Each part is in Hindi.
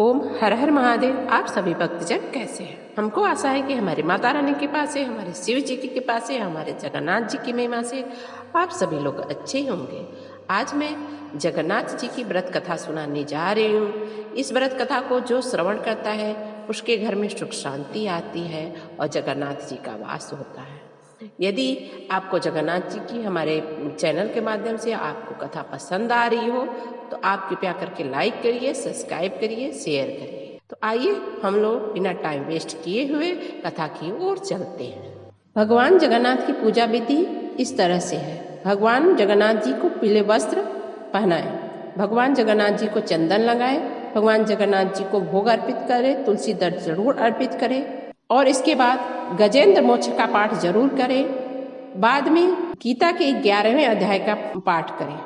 ओम हर हर महादेव। आप सभी भक्तजन कैसे हैं? हमको आशा है कि हमारी माता रानी की कृपा से, हमारे शिव जी की कृपा से, हमारे जगन्नाथ जी की महिमा से आप सभी लोग अच्छे ही होंगे। आज मैं जगन्नाथ जी की व्रत कथा सुनाने जा रही हूँ। इस व्रत कथा को जो श्रवण करता है उसके घर में सुख शांति आती है और जगन्नाथ जी का वास होता है। यदि आपको जगन्नाथ जी की हमारे चैनल के माध्यम से आपको कथा पसंद आ रही हो तो आप कृपया करके लाइक करिए, सब्सक्राइब करिए, शेयर करिए। तो आइए हम लोग बिना टाइम वेस्ट किए हुए कथा की ओर चलते हैं। भगवान जगन्नाथ की पूजा विधि इस तरह से है। भगवान जगन्नाथ जी को पीले वस्त्र पहनाएं, भगवान जगन्नाथ जी को चंदन लगाएं, भगवान जगन्नाथ जी को भोग अर्पित करें, तुलसी दल जरूर अर्पित करें और इसके बाद गजेंद्र मोक्ष का पाठ जरूर करें। बाद में गीता के 11वें अध्याय का पाठ करें।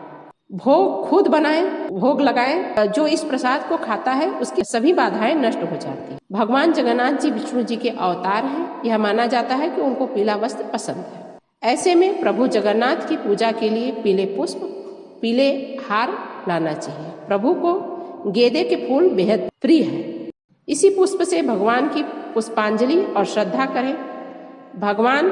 भोग खुद बनाएं, भोग लगाएं। जो इस प्रसाद को खाता है उसकी सभी बाधाएं नष्ट हो जाती हैं। भगवान जगन्नाथ जी विष्णु जी के अवतार हैं। यह माना जाता है कि उनको पीला वस्त्र पसंद है। ऐसे में प्रभु जगन्नाथ की पूजा के लिए पीले पुष्प, पीले हार लाना चाहिए। प्रभु को गेंदे के फूल बेहद प्रिय है। इसी पुष्प से भगवान की पुष्पांजलि और श्रद्धा करें। भगवान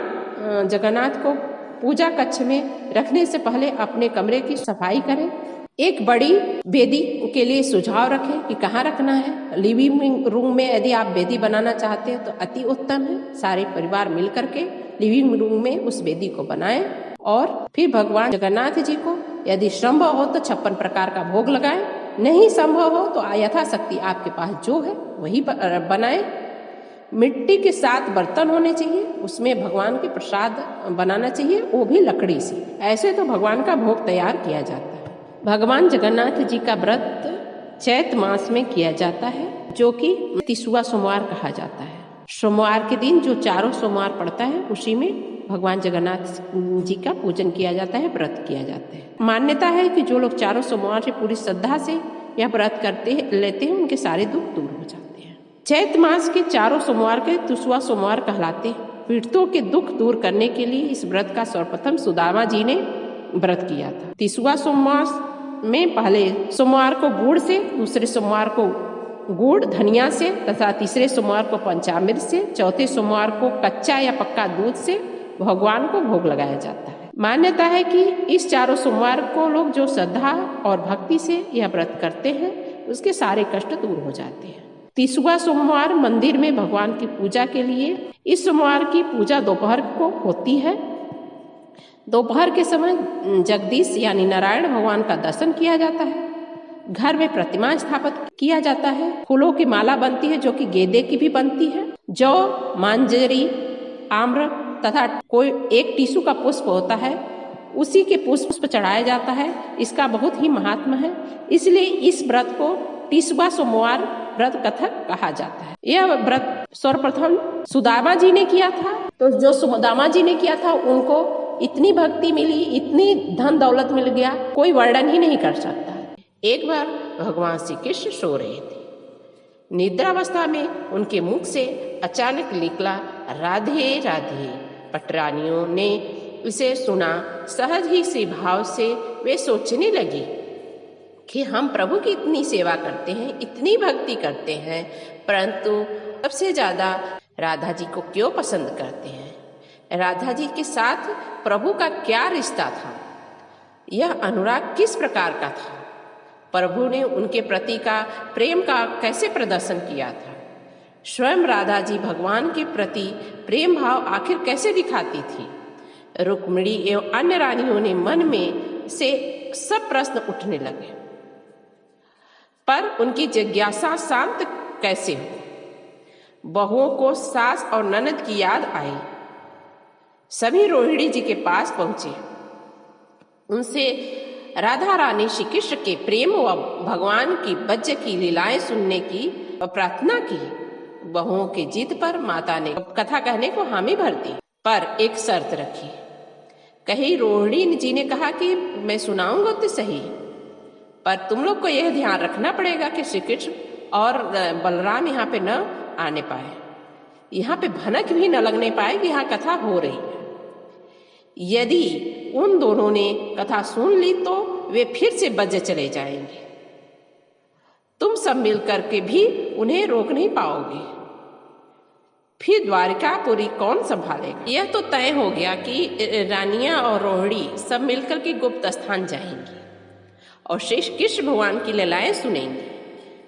जगन्नाथ को पूजा कक्ष में रखने से पहले अपने कमरे की सफाई करें। एक बड़ी वेदी के लिए सुझाव रखें कि कहाँ रखना है। लिविंग रूम में यदि आप वेदी बनाना चाहते हैं तो अति उत्तम है। सारे परिवार मिल करके लिविंग रूम में उस वेदी को बनाएं और फिर भगवान जगन्नाथ जी को यदि संभव हो तो 56 प्रकार का भोग लगाएं। नहीं संभव हो तो यथाशक्ति आपके पास जो है वही बनाएं। मिट्टी के 7 बर्तन होने चाहिए, उसमें भगवान के प्रसाद बनाना चाहिए, वो भी लकड़ी से। ऐसे तो भगवान का भोग तैयार किया जाता है। भगवान जगन्नाथ जी का व्रत चैत मास में किया जाता है, जो कि 30वां सोमवार कहा जाता है। सोमवार के दिन जो चारों सोमवार पड़ता है उसी में भगवान जगन्नाथ जी का पूजन किया जाता है, व्रत किया जाता है। मान्यता है कि जो लोग चारों सोमवार से पूरी श्रद्धा से यह व्रत लेते हैं उनके सारे दुख दूर हो जाते हैं। चैत मास के चारों सोमवार के 30वां सोमवार कहलाते हैं। पीड़ितों के दुख दूर करने के लिए इस व्रत का सर्वप्रथम सुदामा जी ने व्रत किया था। 30वां सोमवार में पहले सोमवार को गुड़ से, दूसरे सोमवार को गुड़ धनिया से तथा तीसरे सोमवार को पंचामृत से, चौथे सोमवार को कच्चा या पक्का दूध से भगवान को भोग लगाया जाता है। मान्यता है कि इस चारों सोमवार को लोग जो श्रद्धा और भक्ति से यह व्रत करते हैं उसके सारे कष्ट दूर हो जाते हैं। 30वां सोमवार मंदिर में भगवान की पूजा के लिए इस सोमवार की पूजा दोपहर को होती है। दोपहर के समय जगदीश यानी नारायण भगवान का दर्शन किया जाता है। घर में प्रतिमा स्थापित किया जाता है। फूलों की माला बनती है जो कि गेंदे की भी बनती है। जौ, मांजरी, आम्र तथा कोई एक टीसू का पुष्प होता है, उसी के पुष्प चढ़ाया जाता है। इसका बहुत ही महात्मा है, इसलिए इस व्रत को 30वां सोमवार व्रत कथा कहा जाता है। यह व्रत सर्वप्रथम सुदामा जी ने किया था। तो जो सुदामा जी ने किया था उनको इतनी भक्ति मिली, इतनी धन दौलत मिल गया, कोई वर्णन ही नहीं कर सकता। एक बार भगवान श्री कृष्ण सो रहे थे। निद्रावस्था में उनके मुख से अचानक निकला राधे राधे। पटरानियों ने इसे सुना। सहज ही से भाव से वे सोचने लगे कि हम प्रभु की इतनी सेवा करते हैं, इतनी भक्ति करते हैं, परंतु सबसे ज्यादा राधा जी को क्यों पसंद करते हैं? राधा जी के साथ प्रभु का क्या रिश्ता था? यह अनुराग किस प्रकार का था? प्रभु ने उनके प्रति का प्रेम का कैसे प्रदर्शन किया था? स्वयं राधा जी भगवान के प्रति प्रेम भाव आखिर कैसे दिखाती थी? रुक्मिणी एवं अन्य रानियों ने मन में से सब प्रश्न उठने लगे, पर उनकी जिज्ञासा शांत कैसे हो? बहुओं को सास और ननद की याद आई। सभी रोहिणी जी के पास पहुंचे। उनसे राधा रानी श्री कृष्ण के प्रेम व भगवान की बज्ज की लीलाएं सुनने की प्रार्थना की। बहुओं की जिद पर माता ने कथा कहने को हामी भर दी, पर एक शर्त रखी। कहीं रोहिणी जी ने कहा कि मैं सुनाऊंगा तो सही, पर तुम लोग को यह ध्यान रखना पड़ेगा कि श्री कृष्ण और बलराम यहाँ पे न आने पाए, यहाँ पे भनक भी न लगने पाए कि यहाँ कथा हो रही है। यदि उन दोनों ने कथा सुन ली तो वे फिर से बज चले जाएंगे। तुम सब मिलकर के भी उन्हें रोक नहीं पाओगे। फिर द्वारिकापुरी कौन संभालेगा? यह तो तय हो गया कि रानियां और रोहिणी सब मिलकर के गुप्त स्थान जाएंगी और श्री कृष्ण भगवान की लीलाएं सुनेंगी।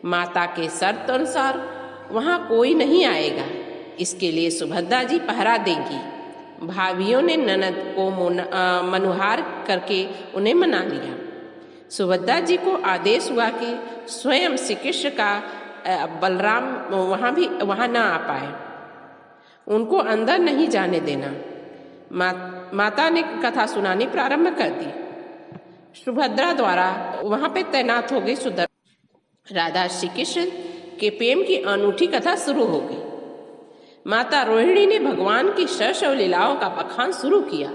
माता के शर्त अनुसार वहां कोई नहीं आएगा, इसके लिए सुभद्रा जी पहरा देंगी। भाभियों ने ननद को मनुहार करके उन्हें मना लिया। सुभद्रा जी को आदेश हुआ कि स्वयं श्री कृष्ण का बलराम वहां ना आ पाए, उनको अंदर नहीं जाने देना। माता ने कथा सुनानी प्रारंभ कर दी। सुभद्रा द्वारा वहां पे तैनात हो गई राधा श्री कृष्ण के प्रेम की अनूठी कथा शुरू हो गई। माता रोहिणी ने भगवान की शैशव लीलाओं का बखान शुरू किया।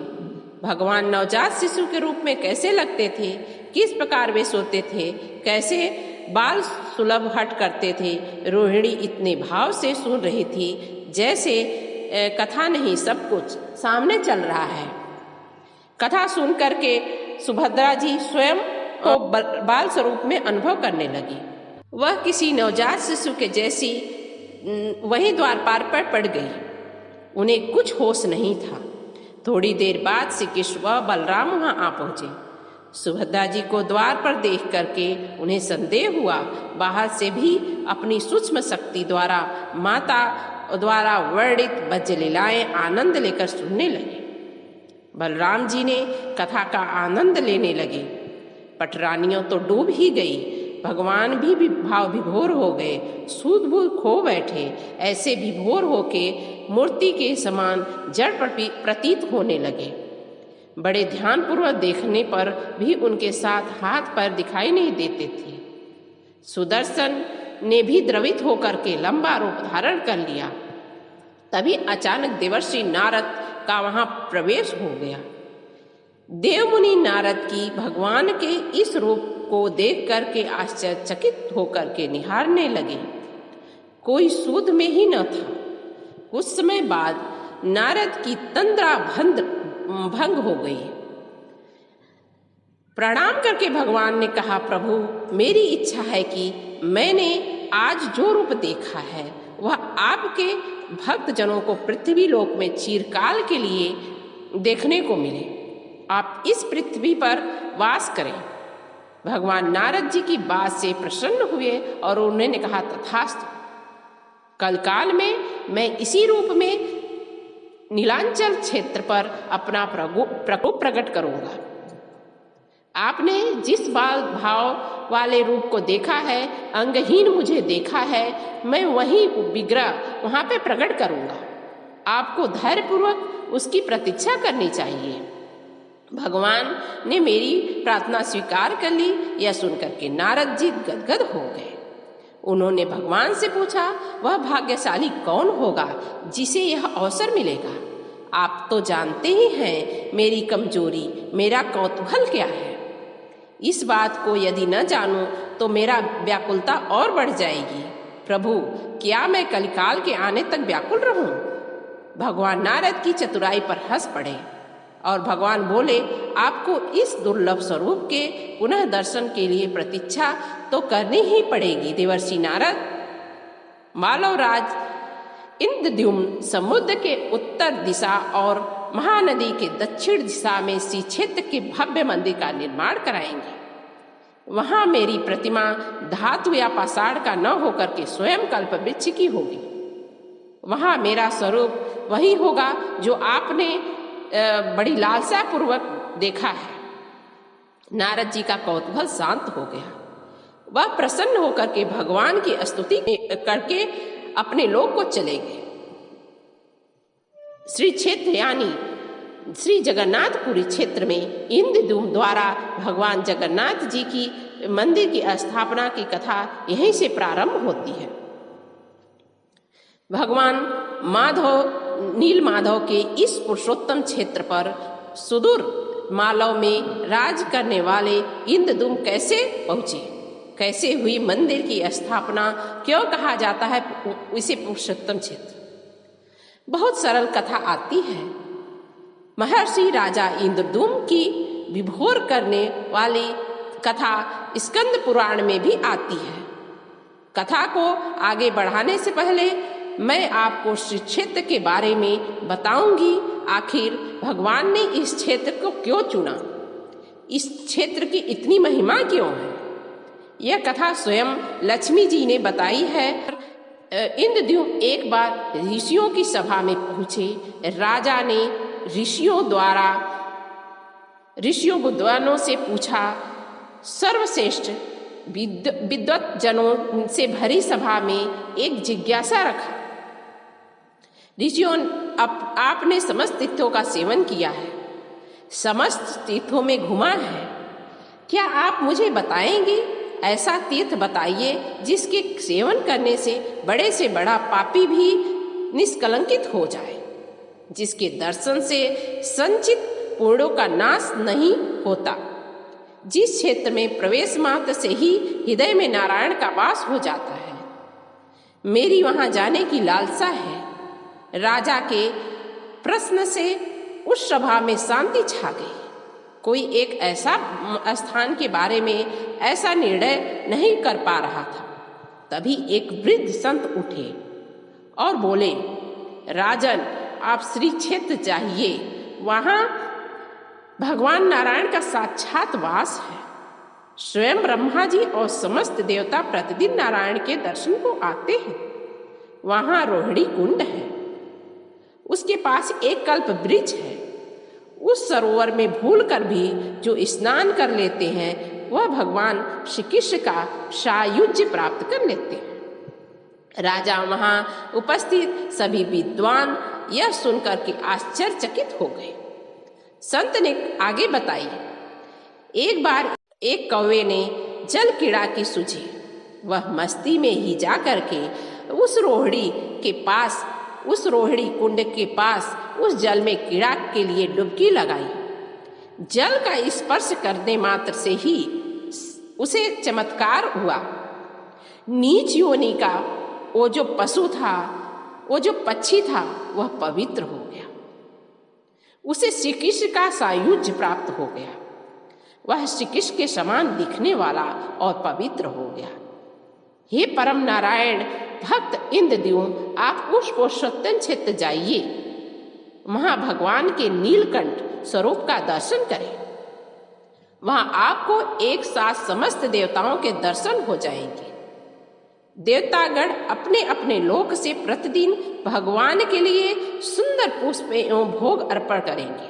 भगवान नवजात शिशु के रूप में कैसे लगते थे, किस प्रकार वे सोते थे, कैसे बाल सुलभ हट करते थे। रोहिणी इतने भाव से सुन रही थी जैसे कथा नहीं सब कुछ सामने चल रहा है। कथा सुन करके सुभद्रा जी स्वयं को बाल स्वरूप में अनुभव करने लगी। वह किसी नवजात शिशु के जैसी वहीं द्वारपाल पर पड़ गई। उन्हें कुछ होश नहीं था। थोड़ी देर बाद श्री कृष्ण व बलराम वहां आ पहुंचे। सुभद्रा जी को द्वार पर देख करके उन्हें संदेह हुआ। बाहर से भी अपनी सूक्ष्म शक्ति द्वारा माता द्वारा वर्णित भज्य लीलाएं आनंद लेकर सुनने लगे। बलराम जी ने कथा का आनंद लेने लगे। पटरानियों तो डूब ही गई। भगवान भी भाव विभोर हो गए, सूद बूद खो बैठे। ऐसे विभोर होके मूर्ति के समान जड़ प्रतीत होने लगे। बड़े ध्यानपूर्वक देखने पर भी उनके साथ हाथ पैर दिखाई नहीं देते थे। सुदर्शन ने भी द्रवित होकर के लंबा रूप धारण कर लिया। तभी अचानक देवर्षि नारद का वहां प्रवेश हो गया। देवमुनि नारद की भगवान के इस रूप को देख करके आश्चर्यचकित होकर के निहारने लगे। कोई सूद में ही न था। कुछ समय बाद नारद की तंद्रा भंग हो गई। प्रणाम करके भगवान ने कहा, प्रभु मेरी इच्छा है कि मैंने आज जो रूप देखा है वह आपके भक्त जनों को पृथ्वी लोक में चिरकाल के लिए देखने को मिले। आप इस पृथ्वी पर वास करें। भगवान नारद जी की बात से प्रसन्न हुए और उन्होंने कहा, तथास्तु। कल काल में मैं इसी रूप में नीलांचल क्षेत्र पर अपना प्रकोप प्रकट करूंगा। आपने जिस भाव वाले रूप को देखा है, अंगहीन मुझे देखा है, मैं वही विग्रह वहां पे प्रकट करूंगा। आपको धैर्यपूर्वक उसकी प्रतीक्षा करनी चाहिए। भगवान ने मेरी प्रार्थना स्वीकार कर ली। यह सुनकर के नारद जी गदगद हो गए। उन्होंने भगवान से पूछा, वह भाग्यशाली कौन होगा जिसे यह अवसर मिलेगा? आप तो जानते ही हैं मेरी कमजोरी, मेरा कौतूहल क्या है। इस बात को यदि न जानूं तो मेरा व्याकुलता और बढ़ जाएगी। प्रभु, क्या मैं कलिकाल के आने तक व्याकुल रहूं? भगवान नारद की चतुराई पर हंस पड़े और भगवान बोले, आपको इस दुर्लभ स्वरूप के पुनः दर्शन के लिए प्रतीक्षा तो करनी ही पड़ेगी। देवर्षि नारद, मालवराज इंद्रद्युम्न समुद्र के उत्तर दिशा और महानदी के दक्षिण दिशा में श्री क्षेत्र के भव्य मंदिर का निर्माण कराएंगे। वहां मेरी प्रतिमा धातु या पाषाण का न होकर के स्वयं कल्प वृक्ष की होगी। वहां मेरा स्वरूप वही होगा जो आपने बड़ी लालसा पूर्वक देखा है। नारद जी का कौतूहल शांत हो गया। वह प्रसन्न होकर के भगवान की स्तुति करके अपने लोक को चले गए। श्री क्षेत्र यानी श्री जगन्नाथपुरी क्षेत्र में इंद्रद्युम्न द्वारा भगवान जगन्नाथ जी की मंदिर की स्थापना की कथा यहीं से प्रारंभ होती है। भगवान नील माधव के इस पुरुषोत्तम क्षेत्र पर सुदूर मालव में राज करने वाले इंद्रद्युम्न कैसे पहुंचे, कैसे हुई मंदिर की स्थापना, क्यों कहा जाता है इसे पुरुषोत्तम क्षेत्र? बहुत सरल कथा आती है। महर्षि राजा इंद्रद्युम्न की विभोर करने वाली कथा स्कंद पुराण में भी आती है। कथा को आगे बढ़ाने से पहले मैं आपको श्री क्षेत्र के बारे में बताऊंगी। आखिर भगवान ने इस क्षेत्र को क्यों चुना, इस क्षेत्र की इतनी महिमा क्यों है। यह कथा स्वयं लक्ष्मी जी ने बताई है। इंद्रद्युम्न एक बार ऋषियों की सभा में पहुंचे। राजा ने ऋषियों विद्वानों से पूछा। सर्वश्रेष्ठ विद्वत जनों से भरी सभा में एक जिज्ञासा रखा। ऋषियों, आपने समस्त तीर्थों का सेवन किया है, समस्त तीर्थों में घुमा है, क्या आप मुझे बताएंगे? ऐसा तीर्थ बताइए जिसके सेवन करने से बड़ा पापी भी निष्कलंकित हो जाए, जिसके दर्शन से संचित पुण्यों का नाश नहीं होता, जिस क्षेत्र में प्रवेश मात्र से ही हृदय में नारायण का वास हो जाता है। मेरी वहां जाने की लालसा है। राजा के प्रश्न से उस सभा में शांति छा गई। कोई एक ऐसा स्थान के बारे में ऐसा निर्णय नहीं कर पा रहा था। तभी एक वृद्ध संत उठे और बोले, राजन, आप श्री क्षेत्र चाहिए, वहां भगवान नारायण का साक्षात वास है। स्वयं ब्रह्मा जी और समस्त देवता प्रतिदिन नारायण के दर्शन को आते हैं। वहां रोहिणी कुंड है, उसके पास एक कल्प वृक्ष है। उस सरोवर में भूलकर भी जो स्नान कर लेते हैं वह भगवान श्री कृष्ण का सायुज्य प्राप्त कर लेते हैं। राजा वहां उपस्थित सभी विद्वान यह सुनकर के आश्चर्यचकित हो गए। संत ने आगे बताई, एक बार एक कौवे ने जल कीड़ा की सूझी। वह मस्ती में ही जा करके उस रोहिणी कुंड के पास उस जल में कीड़ा के लिए डुबकी लगाई। जल का स्पर्श करने मात्र से ही उसे चमत्कार हुआ। नीच योनि का वो जो पशु था, वो जो पक्षी था, वह पवित्र हो गया। उसे श्री कृष्ण का सायुज्य प्राप्त हो गया। वह श्री कृष्ण के समान दिखने वाला और पवित्र हो गया। हे परम नारायण भक्त इंद्रद्युम्न, आप उस पुरुषोत्तम क्षेत्र जाइए, वहां भगवान के नीलकंठ स्वरूप का दर्शन करें। वहां आपको एक साथ समस्त देवताओं के दर्शन हो जाएंगे। देवतागण अपने अपने लोक से प्रतिदिन भगवान के लिए सुंदर पुष्प एवं भोग अर्पण करेंगे।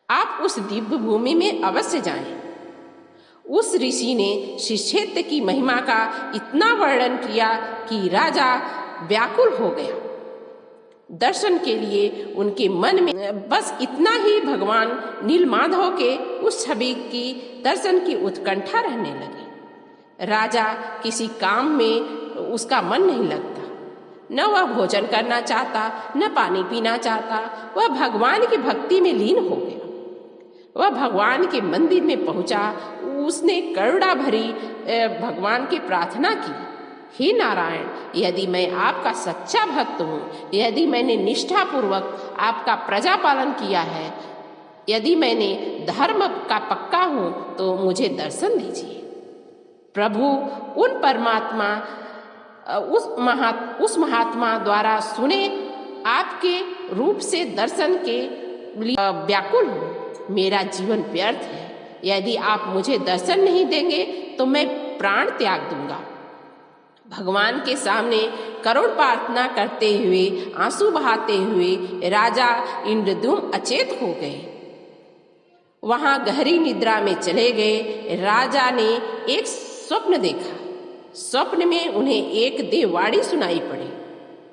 आप उस दिव्य भूमि में अवश्य जाएं। उस ऋषि ने श्री क्षेत्र की महिमा का इतना वर्णन किया कि राजा व्याकुल हो गया। दर्शन के लिए उनके मन में बस इतना ही भगवान नीलमाधव के उस छवि की दर्शन की उत्कंठा रहने लगी। राजा किसी काम में उसका मन नहीं लगता, न वह भोजन करना चाहता, न पानी पीना चाहता। वह भगवान की भक्ति में लीन हो गया। वह भगवान के मंदिर में पहुंचा। उसने करुणा भरी भगवान की प्रार्थना की, हे नारायण, यदि मैं आपका सच्चा भक्त हूँ, यदि मैंने निष्ठापूर्वक आपका प्रजा पालन किया है, यदि मैंने धर्म का पक्का हूँ, तो मुझे दर्शन दीजिए। प्रभु उन परमात्मा उस महात्मा द्वारा सुने आपके रूप से दर्शन के लिए व्याकुल हूँ। मेरा जीवन व्यर्थ है। यदि आप मुझे दर्शन नहीं देंगे तो मैं प्राण त्याग दूंगा। भगवान के सामने करुण प्रार्थना करते हुए, आंसू बहाते हुए राजा इंद्रद्युम्न अचेत हो गए। वहां गहरी निद्रा में चले गए। राजा ने एक स्वप्न देखा। स्वप्न में उन्हें एक देववाणी सुनाई पड़ी।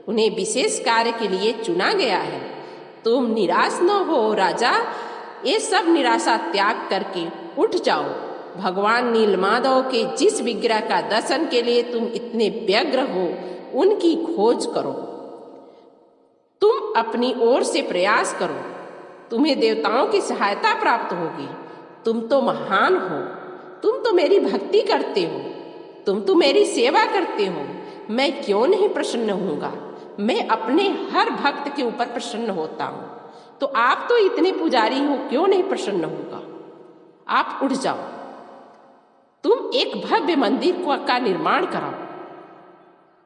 उन्हें विशेष कार्य के लिए चुना गया है। तुम निराश न हो राजा, ये सब निराशा त्याग करके उठ जाओ। भगवान नीलमाधव के जिस विग्रह का दर्शन के लिए तुम इतने व्यग्र हो, उनकी खोज करो। तुम अपनी ओर से प्रयास करो, तुम्हें देवताओं की सहायता प्राप्त होगी। तुम तो महान हो, तुम तो मेरी भक्ति करते हो, तुम तो मेरी सेवा करते हो। मैं क्यों नहीं प्रसन्न होऊंगा? मैं अपने हर भक्त के ऊपर प्रसन्न होता हूँ, तो आप तो इतने पुजारी हो, क्यों नहीं प्रसन्न होगा? आप उठ जाओ। तुम एक भव्य मंदिर का निर्माण कराओ।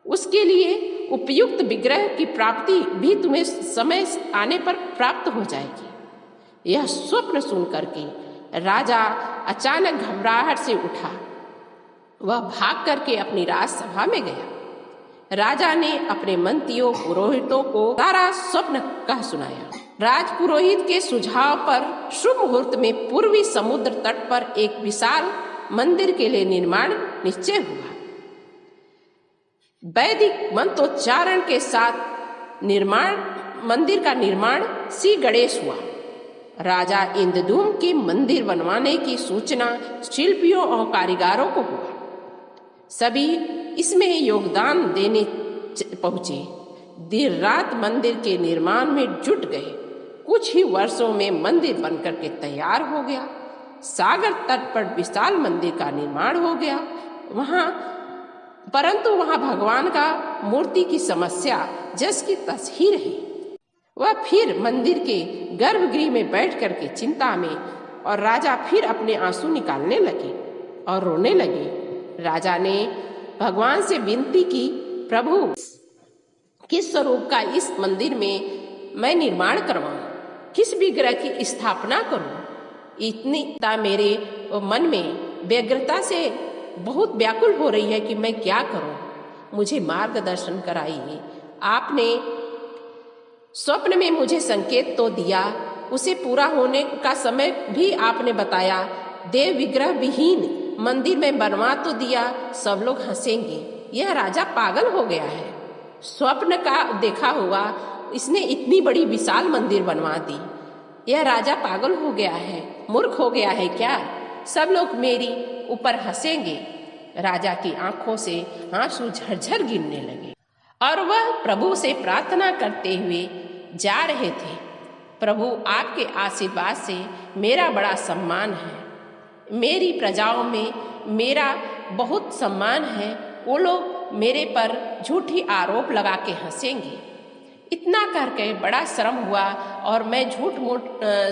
उसके लिए उपयुक्त विग्रह की प्राप्ति भी तुम्हें समय आने पर प्राप्त हो जाएगी। यह स्वप्न सुनकर के राजा अचानक घबराहट से उठा। वह भाग करके अपनी राजसभा में गया। राजा ने अपने मंत्रियों पुरोहितों को सारा स्वप्न कह सुनाया। राजपुरोहित के सुझाव पर शुभ मुहूर्त में पूर्वी समुद्र तट पर एक विशाल मंदिर के लिए निर्माण निश्चय हुआ। वैदिक मंत्रोच्चारण के साथ मंदिर का निर्माण श्री गणेश हुआ। राजा इंद्रदूम के मंदिर बनवाने की सूचना शिल्पियों और कारीगरों को हुआ। सभी इसमें योगदान देने पहुंचे। देर रात मंदिर के निर्माण में जुट गए। कुछ ही वर्षों में मंदिर बनकर के तैयार हो गया। सागर तट पर विशाल मंदिर का निर्माण हो गया। परंतु वहां भगवान का मूर्ति की समस्या जस की तस ही रही। वह फिर मंदिर के गर्भगृह में बैठ करके चिंता में, और राजा फिर अपने आंसू निकालने लगे और रोने लगे। राजा ने भगवान से विनती की, प्रभु किस स्वरूप का इस मंदिर में मैं निर्माण करवाऊं, किस विग्रह की स्थापना करूं। इतनी मेरे मन में व्यग्रता से बहुत व्याकुल हो रही है कि मैं क्या करूं, मुझे मार्गदर्शन कराइए। आपने स्वप्न में मुझे संकेत तो दिया, उसे पूरा होने का समय भी आपने बताया। देव विग्रह विहीन मंदिर में बनवा तो दिया, सब लोग हंसेंगे, यह राजा पागल हो गया है। स्वप्न का देखा हुआ इसने इतनी बड़ी विशाल मंदिर बनवा दी। यह राजा पागल हो गया है, मूर्ख हो गया है क्या? सब लोग मेरी ऊपर हंसेंगे। राजा की आंखों से आंसू झरझर गिरने लगे और वह प्रभु से प्रार्थना करते हुए जा रहे थे। प्रभु आपके आशीर्वाद से मेरा बड़ा सम्मान है, मेरी प्रजाओं में मेरा बहुत सम्मान है। वो लोग मेरे पर झूठी आरोप लगा के हंसेंगे। इतना करके बड़ा शर्म हुआ और मैं झूठ मूठ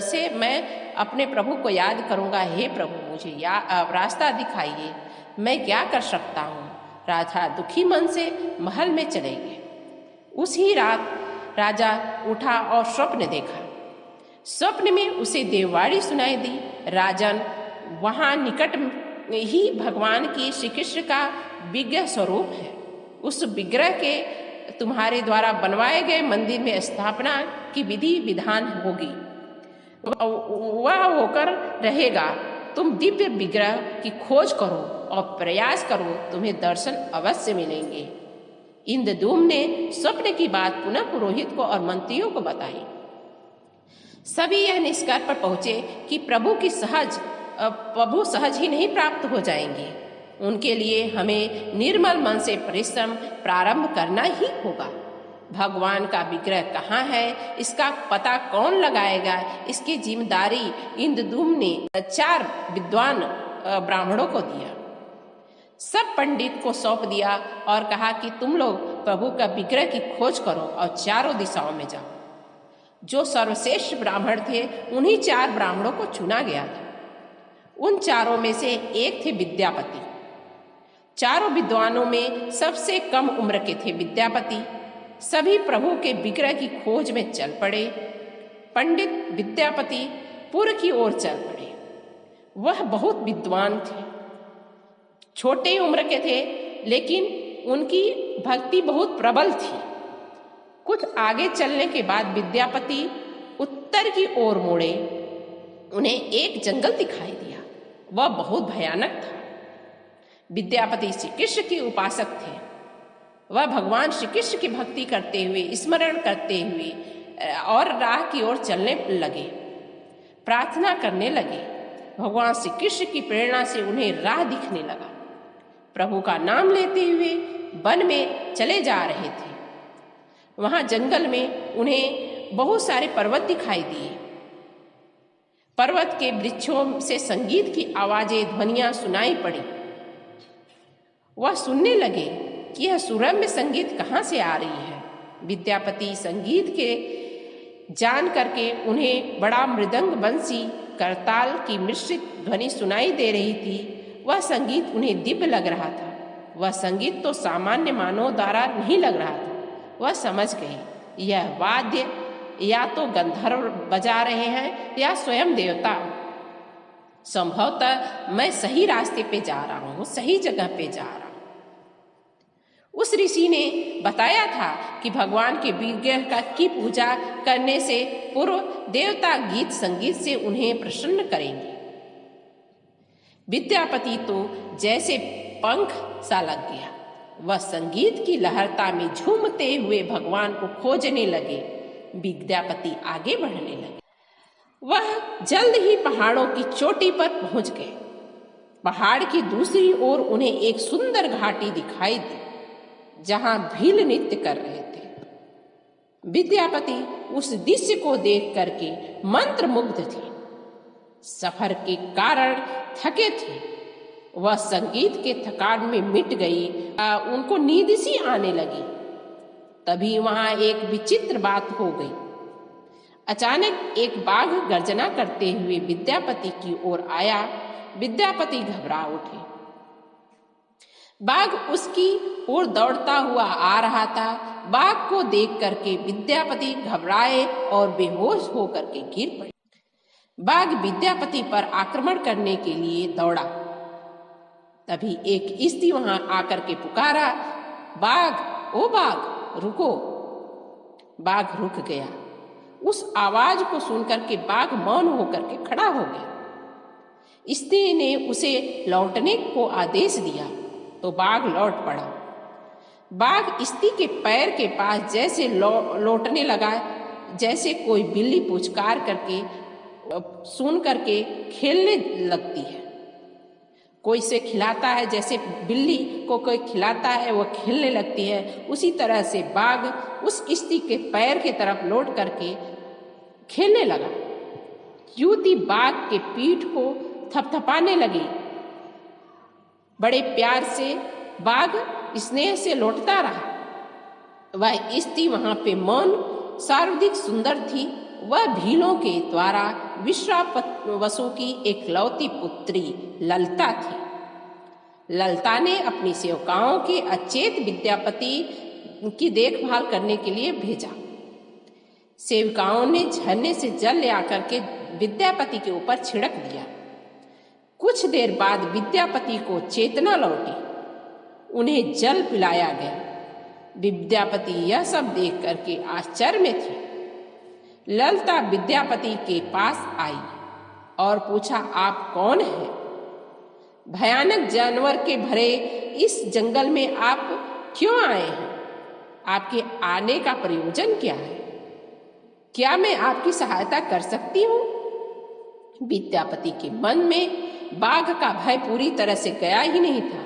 से मैं अपने प्रभु को याद करूंगा, हे प्रभु मुझे रास्ता दिखाइए, मैं क्या कर सकता हूँ। राजा दुखी मन से महल में चले गए। उसी रात राजा उठा और स्वप्न देखा। स्वप्न में उसे देववाणी सुनाई दी। राजन, वहाँ निकट ही भगवान की श्री कृष्ण का विग्रह स्वरूप है। उस विग्रह के तुम्हारे द्वारा बनवाए गए मंदिर में स्थापना की विधि विधान होगी, वह होकर रहेगा। तुम दिव्य विग्रह की खोज करो और प्रयास करो, तुम्हें दर्शन अवश्य मिलेंगे। इंद्रदूम ने स्वप्न की बात पुनः पुरोहित को और मंत्रियों को बताई। सभी यह निष्कर्ष पर पहुंचे कि प्रभु सहज ही नहीं प्राप्त हो जाएंगे। उनके लिए हमें निर्मल मन से परिश्रम प्रारंभ करना ही होगा। भगवान का विग्रह कहाँ है, इसका पता कौन लगाएगा, इसकी जिम्मेदारी इंद्रदूम ने 4 विद्वान ब्राह्मणों को दिया। सब पंडित को सौंप दिया और कहा कि तुम लोग प्रभु का विग्रह की खोज करो और चारों दिशाओं में जाओ। जो सर्वश्रेष्ठ ब्राह्मण थे उन्हीं 4 ब्राह्मणों को चुना गया था। उन चारों में से एक थे विद्यापति। चारों विद्वानों में सबसे कम उम्र के थे विद्यापति। सभी प्रभु के विग्रह की खोज में चल पड़े। पंडित विद्यापति पूर्व की ओर चल पड़े। वह बहुत विद्वान थे, छोटे उम्र के थे, लेकिन उनकी भक्ति बहुत प्रबल थी। कुछ आगे चलने के बाद विद्यापति उत्तर की ओर मुड़े। उन्हें एक जंगल दिखाई दिया, वह बहुत भयानक था। विद्यापति श्री कृष्ण के उपासक थे। वह भगवान श्री कृष्ण की भक्ति करते हुए, स्मरण करते हुए और राह की ओर चलने लगे, प्रार्थना करने लगे। भगवान श्री कृष्ण की प्रेरणा से उन्हें राह दिखने लगा। प्रभु का नाम लेते हुए वन में चले जा रहे थे। वहां जंगल में उन्हें बहुत सारे पर्वत दिखाई दिए। पर्वत के वृक्षों से संगीत की आवाजें, ध्वनियां सुनाई पड़ी। वह सुनने लगे कि यह सुरम्य संगीत कहाँ से आ रही है। विद्यापति संगीत के जान करके उन्हें बड़ा मृदंग, बंसी, करताल की मिश्रित ध्वनि सुनाई दे रही थी। वह संगीत उन्हें दिव्य लग रहा था। वह संगीत तो सामान्य मानव द्वारा नहीं लग रहा था। वह समझ गए, यह वाद्य या तो गंधर्व बजा रहे हैं या स्वयं देवता। संभवतः मैं सही रास्ते पे जा रहा हूँ, सही जगह पे जा रहा हूँ। उस ऋषि ने बताया था कि भगवान के विग्रह की पूजा करने से पूर्व देवता गीत संगीत से उन्हें प्रसन्न करेंगे। विद्यापति तो जैसे पंख सा लग गया। वह संगीत की लहरता में झूमते हुए भगवान को खोजने लगे। विद्यापति आगे बढ़ने लगे। वह जल्द ही पहाड़ों की चोटी पर पहुंच गए। पहाड़ की दूसरी ओर उन्हें एक सुंदर घाटी दिखाई दी जहां भील नृत्य कर रहे थे। विद्यापति उस दृश्य को देख करके मंत्रमुग्ध थे। सफर के कारण थके थे। वह संगीत के थकान में मिट गई। उनको नींद सी आने लगी। तभी वहां एक विचित्र बात हो गई। अचानक एक बाघ गर्जना करते हुए विद्यापति की ओर आया। विद्यापति घबरा उठे। बाघ उसकी ओर दौड़ता हुआ आ रहा था। बाघ को देख करके विद्यापति घबराए और बेहोश होकर के गिर पड़े। बाघ विद्यापति पर आक्रमण करने के लिए दौड़ा। तभी एक स्त्री वहां आकर के पुकारा, बाघ, ओ बाघ, रुको। बाघ रुक गया। उस आवाज को सुनकर के बाघ मौन होकर के खड़ा हो गया। स्त्री ने उसे लौटने को आदेश दिया तो बाघ लौट पड़ा। बाघ स्त्री के पैर के पास जैसे लौटने लगा, जैसे कोई बिल्ली पुचकार करके सुन करके खेलने लगती है। कोई से खिलाता है, जैसे बिल्ली को कोई खिलाता है वो खेलने लगती है, उसी तरह से बाघ उस स्त्री के पैर की तरफ लौट करके खेलने लगा। युवती बाघ के पीठ को थपथपाने लगी। बड़े प्यार से बाघ स्नेह से लौटता रहा। वह स्त्री वहां पे मौन सर्वाधिक सुंदर थी। वह भीलों के द्वारा विश्वावसु की एकलौती पुत्री ललता थी। ललता ने अपनी सेवकाओं के अचेत विद्यापति की देखभाल करने के लिए भेजा। सेविकाओं ने झरने से जल ले आकर के विद्यापति के ऊपर छिड़क दिया। कुछ देर बाद विद्यापति को चेतना लौटी। उन्हें जल पिलाया गया। विद्यापति यह सब देख करके आश्चर्य में थे। ललता विद्यापति के पास आई और पूछा, आप कौन हैं? भयानक जानवर के भरे इस जंगल में आप क्यों आए हैं? आपके आने का प्रयोजन क्या है? क्या मैं आपकी सहायता कर सकती हूँ? विद्यापति के मन में बाघ का भय पूरी तरह से गया ही नहीं था।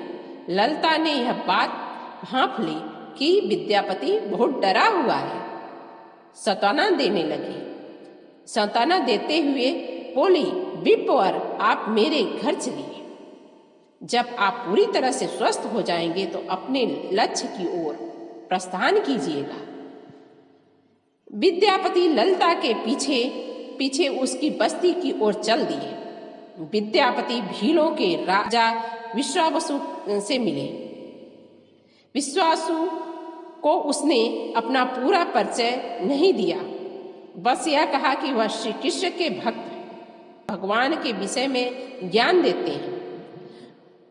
ललता ने यह बात भांप ली कि विद्यापति बहुत डरा हुआ है। सांत्वना देने लगी। सांत्वना देते हुए बोली, विप्रवर, आप मेरे घर चलिए। जब आप पूरी तरह से स्वस्थ हो जाएंगे तो अपने लक्ष्य की ओर प्रस्थान कीजिएगा। विद्यापति ललता के पीछे पीछे उसकी बस्ती की ओर चल दिए। विद्यापति भीलों के राजा विश्वावसु से मिले। विश्वावसु को उसने अपना पूरा परिचय नहीं दिया, बस यह कहा कि वह श्री कृष्ण के भक्त हैं, भगवान के विषय में ज्ञान देते हैं,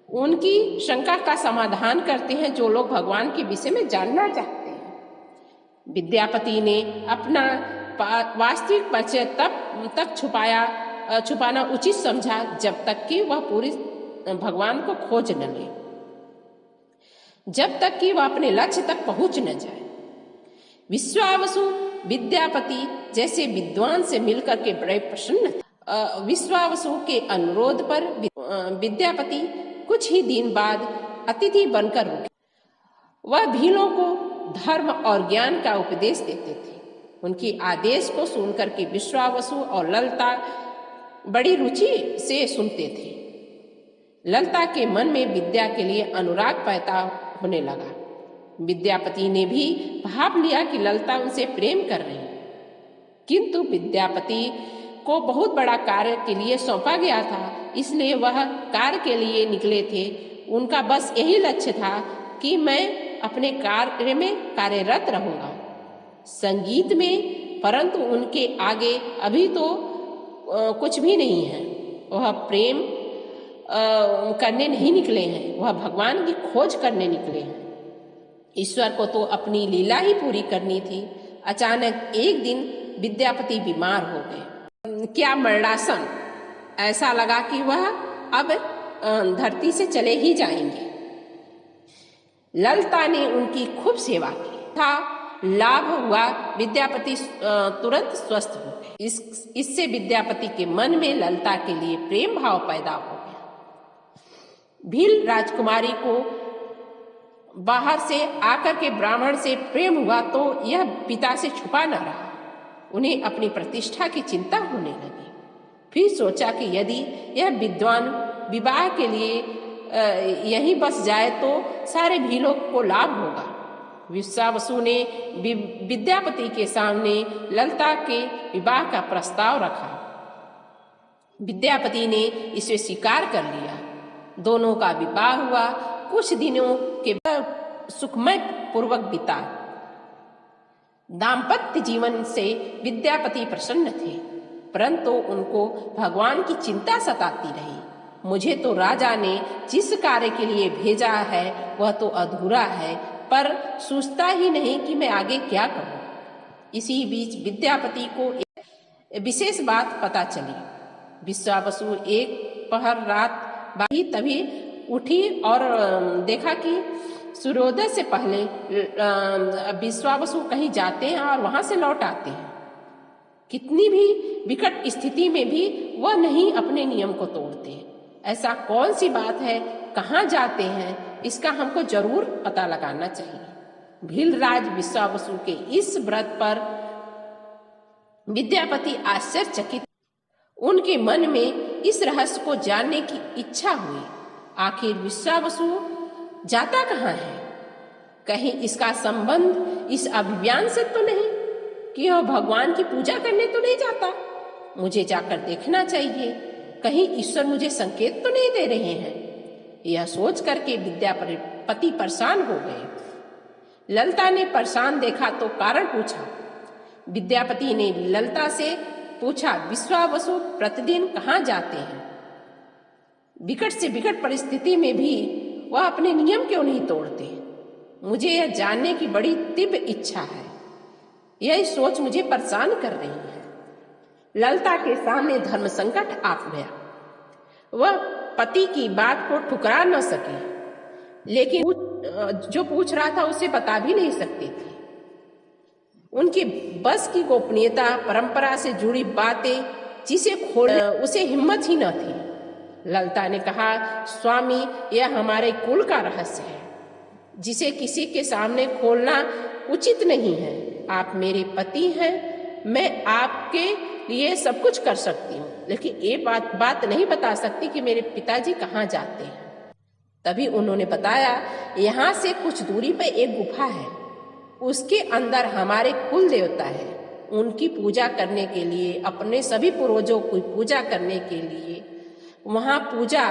उनकी शंका का समाधान करते हैं जो लोग भगवान के विषय में जानना चाहते हैं। विद्यापति ने अपना वास्तविक परिचय तब तक छुपाना उचित समझा जब तक कि वह पूरी भगवान को खोज न ले, जब तक कि वह अपने लक्ष्य तक पहुंच न जाए। विश्वावसु विद्यापति जैसे विद्वान से मिलकर के बड़े प्रसन्न थे। विश्वावसु के अनुरोध पर विद्यापति कुछ ही दिन बाद अतिथि बनकर रुके। वह भीलों को धर्म और ज्ञान का उपदेश देते थे। उनके आदेश को सुनकर के विश्वावसु और ललता बड़ी रुचि से सुनते थे। ललता के मन में विद्या के लिए अनुराग पैदा होने लगा। विद्यापति ने भी भाप लिया कि ललता उनसे प्रेम कर रही है, किंतु विद्यापति को बहुत बड़ा कार्य के लिए सौंपा गया था। इसलिए वह कार्य के लिए निकले थे। उनका बस यही लक्ष्य था कि मैं अपने कार्य में कार्यरत रहूंगा संगीत में, परंतु उनके आगे अभी तो कुछ भी नहीं है। वह प्रेम करने नहीं निकले हैं, वह भगवान की खोज करने निकले हैं। ईश्वर को तो अपनी लीला ही पूरी करनी थी। अचानक एक दिन विद्यापति बीमार हो गए। क्या मरणासन! ऐसा लगा कि वह अब धरती से चले ही जाएंगे। ललिता ने उनकी खूब सेवा की था। लाभ हुआ, विद्यापति तुरंत स्वस्थ हो गए। इससे विद्यापति के मन में ललिता के लिए प्रेम भाव पैदा हो गया। भील राजकुमारी को बाहर से आकर के ब्राह्मण से प्रेम हुआ तो यह पिता से छुपा न रहा। उन्हें अपनी प्रतिष्ठा की चिंता होने लगी। फिर सोचा कि यदि यह विद्वान विवाह के लिए यहीं बस जाए तो सारे भीलों को लाभ होगा। विश्वावसु ने विद्यापति के सामने ललिता के विवाह का प्रस्ताव रखा। विद्यापति ने इसे स्वीकार कर लिया। दोनों का विवाह हुआ। कुछ दिनों के बाद सुखमय पूर्वक बीता। दाम्पत्य जीवन से विद्यापति प्रसन्न थे, परंतु उनको भगवान की चिंता सताती रही। मुझे तो राजा ने जिस कार्य के लिए भेजा है वह तो अधूरा है, पर सोचता ही नहीं कि मैं आगे क्या करूं। इसी बीच विद्यापति को एक विशेष बात पता चली। विश्वावसु एक पहर रात बाही तभी उठी और देखा कि सूर्योदय से पहले विश्वावसु कहीं जाते हैं और वहां से लौट आते हैं। कितनी भी विकट स्थिति में भी वह नहीं अपने नियम को तोड़ते। ऐसा कौन सी बात है, कहाँ जाते हैं, इसका हमको जरूर पता लगाना चाहिए। भीलराज विश्वावसु के इस व्रत पर विद्यापति आश्चर्यचकित। उनके मन में इस रहस्य को जानने की इच्छा हुई। आखिर विश्वावसु जाता कहाँ है? कहीं इसका संबंध इस अभियान से तो नहीं कि वह भगवान की पूजा करने तो नहीं जाता? मुझे जाकर देखना चाहिए, कहीं ईश्वर मुझे संकेत तो नहीं दे रहे हैं। यह सोच करके विद्यापति परेशान हो गए। ललिता ने परेशान देखा तो कारण पूछा। विद्यापति ने ललिता से पूछा, विश्वावसु प्रतिदिन कहाँ जाते हैं? विकट से विकट परिस्थिति में भी वह अपने नियम क्यों नहीं तोड़ते? मुझे यह जानने की बड़ी तीव्र इच्छा है। यह सोच मुझे परेशान कर रही है। ललिता के सामने धर्म संकट आ गया। वह पति की बात को ठुकरा न सकी, लेकिन जो पूछ रहा था उसे बता भी नहीं सकती थी। उनकी बस की गोपनीयता, परंपरा से जुड़ी बातें जिसे खोलने उसे हिम्मत ही न थी। ललिता ने कहा, स्वामी, यह हमारे कुल का रहस्य है जिसे किसी के सामने खोलना उचित नहीं है। आप मेरे पति हैं, मैं आपके लिए सब कुछ कर सकती हूँ, लेकिन ये बात नहीं बता सकती कि मेरे पिताजी कहाँ जाते हैं। तभी उन्होंने बताया, यहाँ से कुछ दूरी पर एक गुफा है, उसके अंदर हमारे कुल देवता है। उनकी पूजा करने के लिए, अपने सभी पूर्वजों की पूजा करने के लिए वहाँ पूजा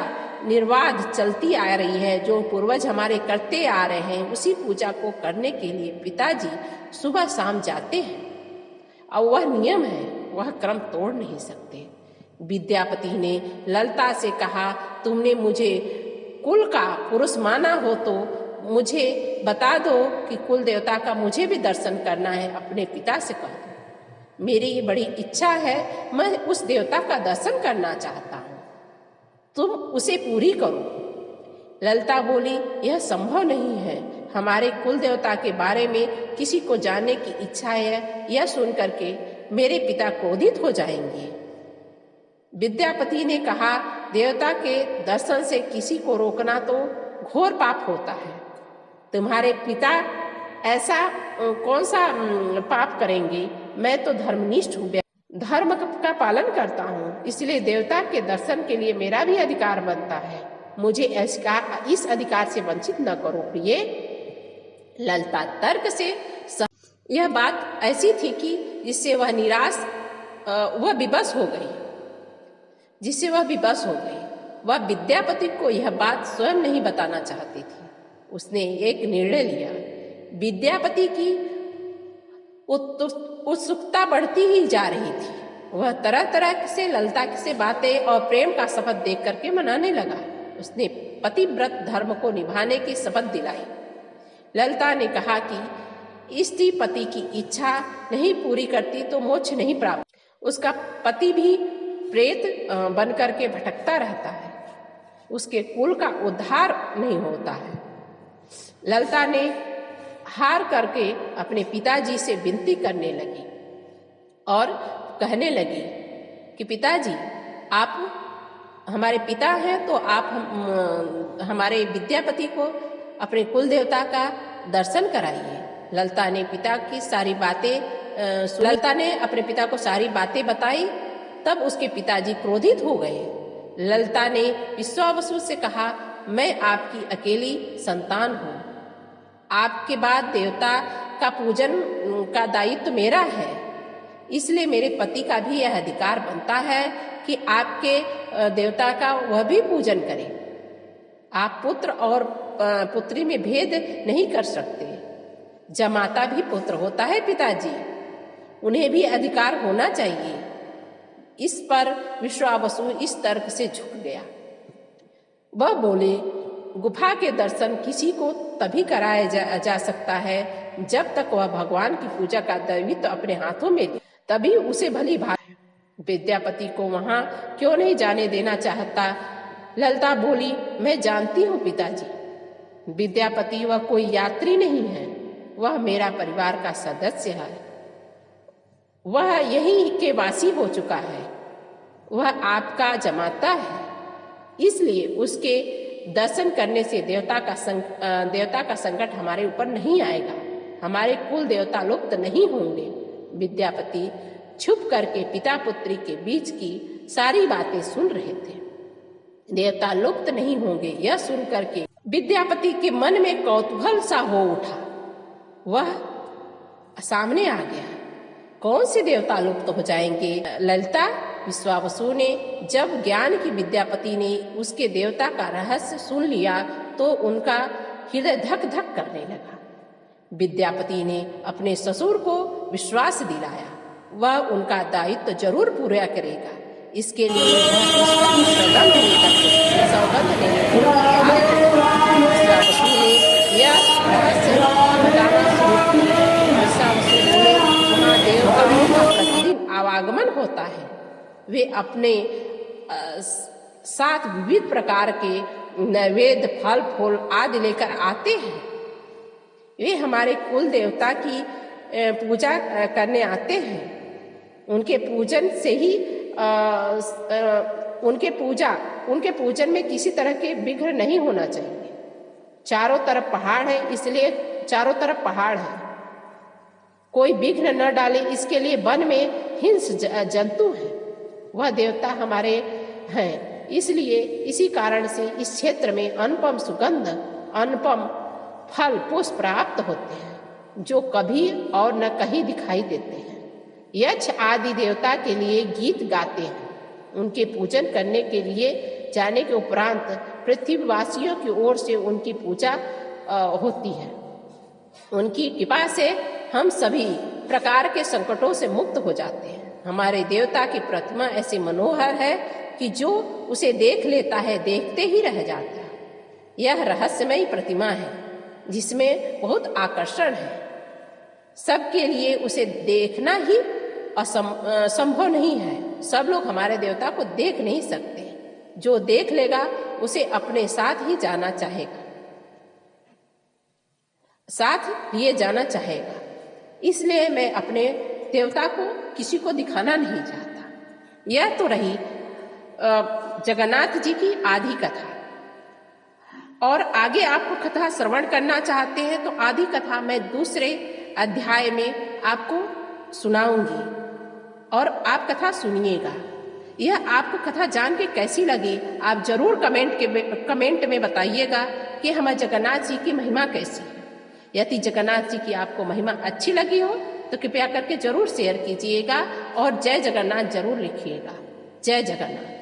निर्बाध चलती आ रही है। जो पूर्वज हमारे करते आ रहे हैं, उसी पूजा को करने के लिए पिताजी सुबह शाम जाते हैं और वह नियम है, वह क्रम तोड़ नहीं सकते। विद्यापति ने ललिता से कहा, तुमने मुझे कुल का पुरुष माना हो तो मुझे बता दो कि कुल देवता का मुझे भी दर्शन करना है। अपने पिता से कह दो, मेरी ये बड़ी इच्छा है, मैं उस देवता का दर्शन करना चाहता हूँ, तुम उसे पूरी करो। ललिता बोली, यह संभव नहीं है। हमारे कुल देवता के बारे में किसी को जानने की इच्छा है, यह सुन करके मेरे पिता क्रोधित हो जाएंगे। विद्यापति ने कहा, देवता के दर्शन से किसी को रोकना तो घोर पाप होता है। तुम्हारे पिता ऐसा कौन सा पाप करेंगे? मैं तो धर्मनिष्ठ हूँ, धर्म का पालन करता हूँ, इसलिए देवता के दर्शन के लिए मेरा भी अधिकार बनता है। मुझे इस अधिकार से वंचित न करो प्रिय। ललिता तर्क से यह बात ऐसी थी कि जिससे वह विवश हो गई। वह विद्यापति को यह बात स्वयं नहीं बताना चाहती थी। उसने एक निर्णय लिया। विद्यापति की उत्सुकता बढ़ती ही जा रही थी। वह तरह तरह से ललिता से बातें और प्रेम का शपथ देख करके मनाने लगा। उसने पतिव्रत धर्म को निभाने की शपथ दिलाई। ललिता ने कहा कि स्त्री पति की इच्छा नहीं पूरी करती तो मोक्ष नहीं प्राप्त। उसका पति भी प्रेत बन करके भटकता रहता है, उसके कुल का उद्धार नहीं होता है। ललिता ने हार करके अपने पिताजी से विनती करने लगी और कहने लगी कि पिताजी, आप हमारे पिता हैं तो आप हमारे विद्यापति को अपने कुल देवता का दर्शन कराइए। ललिता ने अपने पिता को सारी बातें बताई। तब उसके पिताजी क्रोधित हो गए। ललिता ने विश्वावसु से कहा, मैं आपकी अकेली संतान हूँ, आपके बाद देवता का पूजन का दायित्व मेरा है, इसलिए मेरे पति का भी यह अधिकार बनता है कि आपके देवता का वह भी पूजन करें। आप पुत्र और पुत्री में भेद नहीं कर सकते। जमाता भी पुत्र होता है पिताजी, उन्हें भी अधिकार होना चाहिए। इस पर विश्वावसु इस तर्क से झुक गया। वह बोले, गुफा के दर्शन किसी को तभी कराया जा सकता है जब तक वह भगवान की पूजा का दायित्व अपने हाथों में ले, तभी उसे भली भांति। विद्यापति को वहां क्यों नहीं जाने देना चाहता? ललिता बोली, मैं जानती हूँ पिताजी, विद्यापति वह कोई यात्री नहीं है, वह मेरा परिवार का सदस्य है। वह यहीं के वासी हो चुका है, वह आपका जमाता है, इसलिए उसके दर्शन करने से देवता का संकट हमारे ऊपर नहीं आएगा, हमारे कुल देवता लुप्त नहीं होंगे। विद्यापति छुप करके पिता पुत्री के बीच की सारी बातें सुन रहे थे। देवता लुप्त नहीं होंगे यह सुन करके विद्यापति के मन में कौतूहल सा हो उठा। वह सामने आ गया, कौन से देवता लुप्त हो जाएंगे? ललिता विश्वावसु ने जब ज्ञान की विद्यापति ने उसके देवता का रहस्य सुन लिया तो उनका हृदय धक धक करने लगा। विद्यापति ने अपने ससुर को विश्वास दिलाया, वह उनका दायित्व जरूर पूरा करेगा। इसके लिए सौगंध लेने विश्वावसु ने यह रहस्य बताना शुरू किया। विश्वावसु बोले, वहाँ देवताओं का प्रतिदिन आवागमन होता है, वे अपने साथ विविध प्रकार के नैवेद्य फल फूल आदि लेकर आते हैं। वे हमारे कुल देवता की पूजा करने आते हैं। उनके पूजन से ही उनके पूजन में किसी तरह के विघ्न नहीं होना चाहिए। चारों तरफ पहाड़ है, इसलिए चारों तरफ पहाड़ है, कोई विघ्न न डाले इसके लिए वन में हिंस जंतु है। वह देवता हमारे हैं, इसलिए इसी कारण से इस क्षेत्र में अनुपम सुगंध, अनुपम फल पुष्प प्राप्त होते हैं, जो कभी और न कहीं दिखाई देते हैं। यक्ष आदि देवता के लिए गीत गाते हैं। उनके पूजन करने के लिए जाने के उपरांत पृथ्वीवासियों की ओर से उनकी पूजा होती है। उनकी कृपा से हम सभी प्रकार के संकटों से मुक्त हो जाते हैं। हमारे देवता की प्रतिमा ऐसी मनोहर है कि जो उसे देख लेता है देखते ही रह जाता है। यह रहस्यमयी प्रतिमा है जिसमें बहुत आकर्षण है। सबके लिए उसे देखना ही संभव नहीं है। सब लोग हमारे देवता को देख नहीं सकते। जो देख लेगा उसे अपने साथ ही जाना चाहेगा, साथ लिए जाना चाहेगा। इसलिए मैं अपने देवता को किसी को दिखाना नहीं चाहता। यह तो रही जगन्नाथ जी की आधी कथा। और आगे आपको कथा श्रवण करना चाहते हैं तो आधी कथा मैं दूसरे अध्याय में आपको सुनाऊंगी और आप कथा सुनिएगा। यह आपको कथा जान के कैसी लगी आप जरूर कमेंट में बताइएगा कि हमारे जगन्नाथ जी की महिमा कैसी है। यदि जगन्नाथ जी की आपको महिमा अच्छी लगी हो तो कृपया करके जरूर शेयर कीजिएगा और जय जगन्नाथ जरूर लिखिएगा। जय जगन्नाथ।